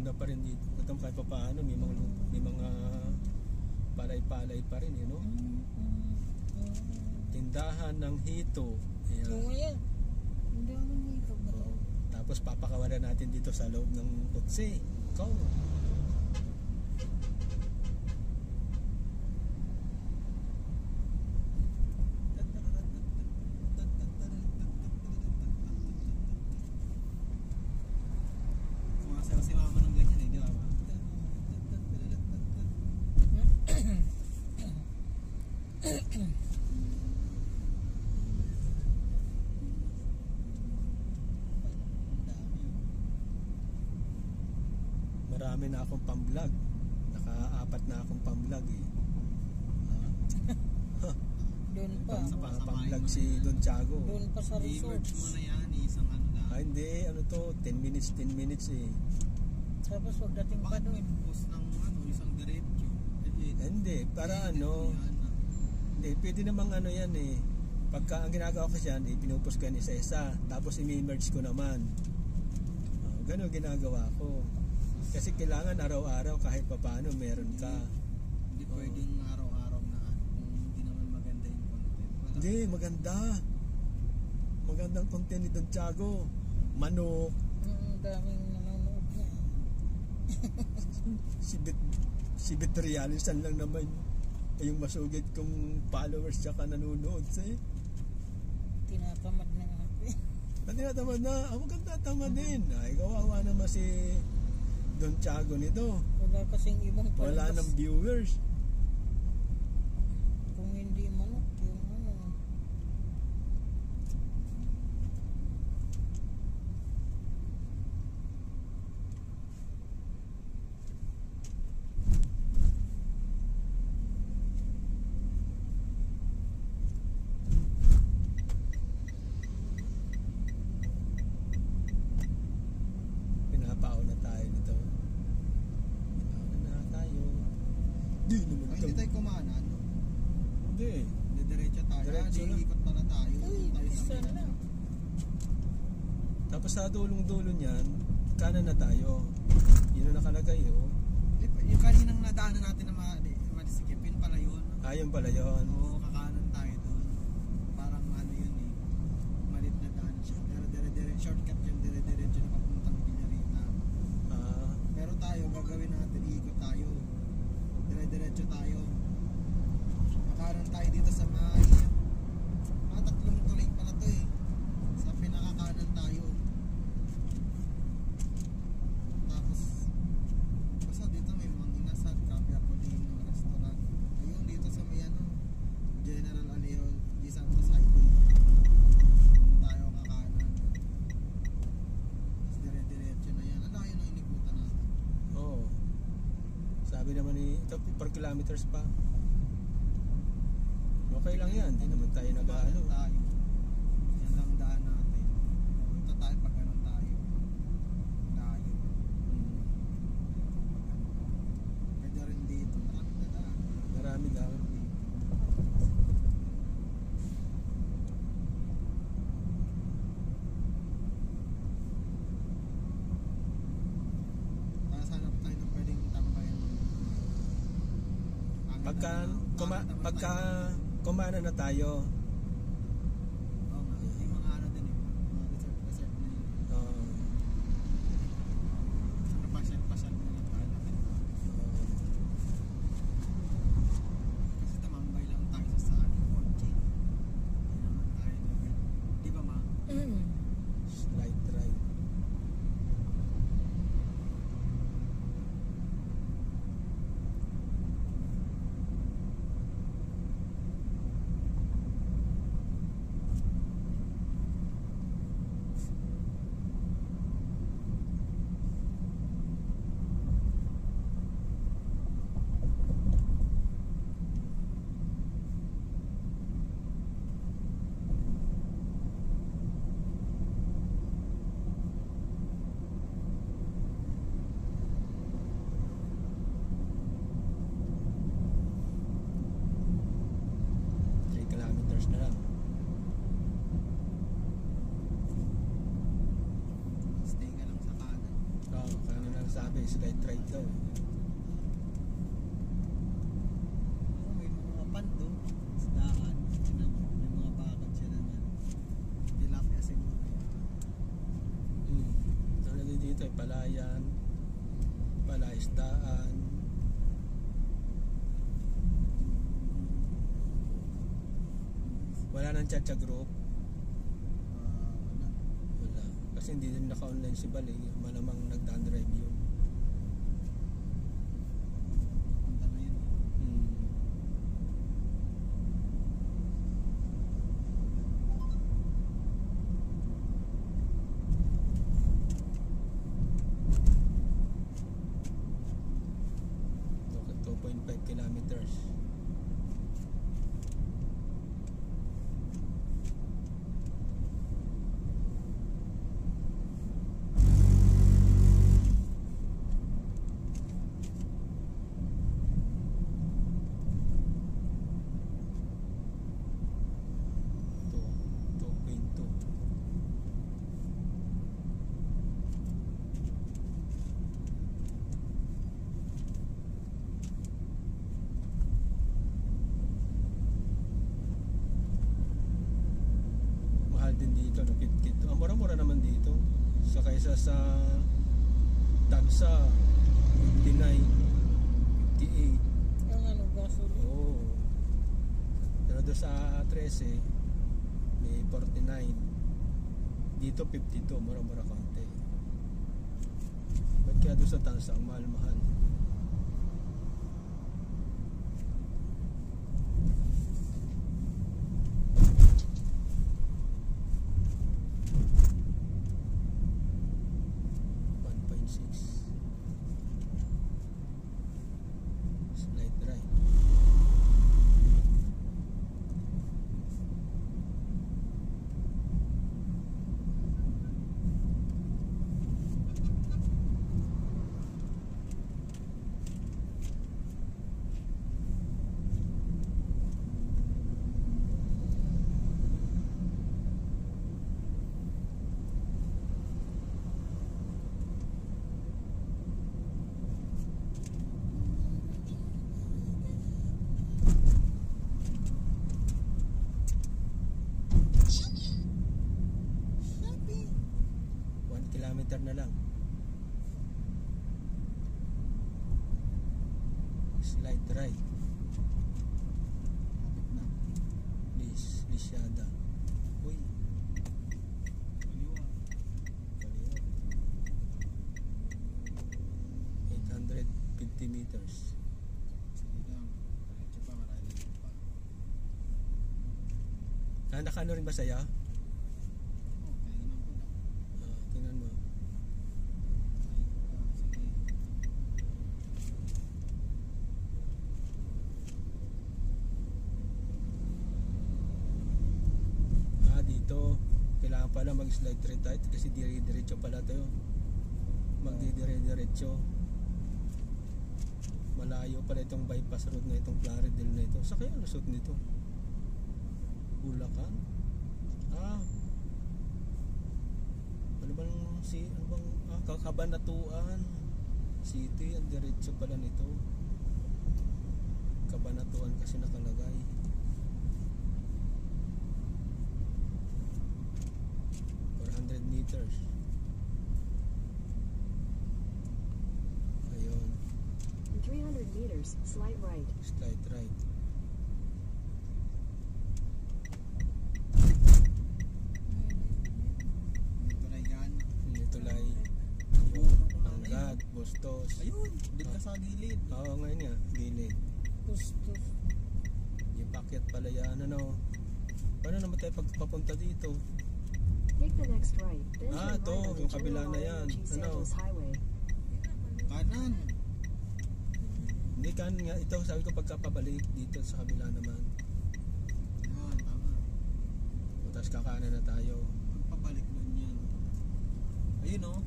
maganda pa rin dito. Katong kahit pa paano, may mga palay-palay pa rin, you know? Tindahan ng hito. Ayan. Oo, yan. Tindahan ng hito. Tapos papakawalan natin dito sa loob ng kutsi. Ikaw. Si mama ng ganyan eh, di ba? Marami na akong pang-vlog. Naka-4 na akong pang-vlog eh. Doon pa. Pang-vlog si Don Tiago. Doon pa sa resort. I-merge mo na yan, isang ano lang. Ah, hindi, ano to, 10 minutes eh. Tapos pagdating pa Bakit doon. may post ng ano, isang diretso? Hindi, para ano, hindi, pwede namang ano yan eh. Pagka ang ginagawa ko siyan, pinupost ko yan isa-isa, tapos i-merge ko naman. Ganun ginagawa ko. Kasi kailangan araw-araw kahit papaano meron ka. Hindi pwedeng araw-araw na kung hindi naman maganda yung content. Hindi, maganda. Magandang content ni Don Tiago. Manok. Daming nanonood niya. Si Betrialisan lang naman yung masugid kong followers tsaka nanonood sa'yo. Tinatamad na nga ako. Tinatamad na. Ako magtatamad din. Ay, kawawa naman si Don Tiago nito. Wala kasing ibang Wala palabas. ng viewers. Kung hindi manok, yung ano. Pinapao na tayo nito. Pinapao na tayo. Di naman Ay, hindi tayo kumanan. Hindi. Diretso tayo. Diretso lang. Ikot pala tayo. Uy, Tayo sa isa kabila. lang. Tapos sa dulong-dulo niyan, kanan na tayo. Yun ang nakalagay oh. Yung kaninang nadaanan natin na malisikip, yun pala yun. Ayun pala yun. Oo, kakanan tayo doon. Parang ano yun eh. Malit na daan siya. Pero shortcut yung dire-diretso na papuntang Piñarita. Ah, Pero tayo, gagawin natin, iikot tayo. Dire-diretso tayo. Kakanan tayo dito sa may... tatlong tuloy pala to eh. Sa pinakakanan tayo. Tapos, basta dito may mga inasal, Cafe Apolino, restaurant. Ayun, dito sa may ano, General Aleo, G. Santos Highway. Doon tayo kakanan. Tapos dire-diretso na yan. Ano yun ang inikutan natin? oo. Sabi naman ni, ito 4 kilometers pa. Okay lang yan, hindi naman tayo nag-ano. Tayo. Yan lang daan natin. O, ito tayo pag ganun tayo. Layo. Pwede rin dito. Marami na daan. Marami lang. Tapos hanap tayo ng pwedeng tambayan. Pagka kumana na tayo, Oo nga. May mga ano din eh. Mga resort na yun. Saka pasyal na lang tayo natin. Kasi tamambay lang tayo sa ating kotse. Hindi naman tayo na. Di ba ma? slide ride. Slide right daw. Oo, may mga panto, isdaan, tinan mo, may mga bakod siya naman. Tilapia siguro. Ano din dito ay palayan, palaisdaan. Wala nang Chacha group. Wala. Wala. Kasi hindi din naka-online si Bal eh. Malamang nagdadrive yun. Punta na yun. So, 2.5 kilometers. Mahal din dito no, 52. Mura-mura naman dito. Sa kaysa sa Tansa 59, 58. Yung ano, gasoline. Oo. Pero doon sa 13 may 49. Dito 52, mura-mura konti. Ba't kaya doon sa Tansa ang mahal-mahal? Slide right. Sabi. 1 kilometer na lang. Slide right. Kapit na. Lisyada. Uy, Kaliwa. kaliwa. 850 meters. Sige lang. Diretso pa, marami pa. Nakano rin ba saya? Oh, kainan ko na. Tingnan mo. Sige. Dito kailangan pala mag-slide right kasi dire-diretso pala tayo. Magdidire-diretso. Malayo pala itong bypass road na itong Plaridel na ito. Sa kaya lusot nito? Bulacan? Ano bang Kabanatuan City, ang diretso pala nito. Kabanatuan kasi nakalagay. Meters. Ayun, In 300 meters, slide right. slide right. Dito na yan. Tulay, Angat, Bustos. Ayun, doon ka sa gilid. Oo, ngayon nga, gilid. Gustos. Yung packet pala yan, ano. Paano naman tayo pagpapunta dito? Take the next right. Then turn Ito, right onto yung kabila General na yan. G. Ano? Santos Highway. Kanan. Hindi kan nga, ito sabi ko pagkapabalik dito sa kabila naman. Yan, tama. Tapos kakanan na tayo. Pagpabalik doon yan. Ayun o,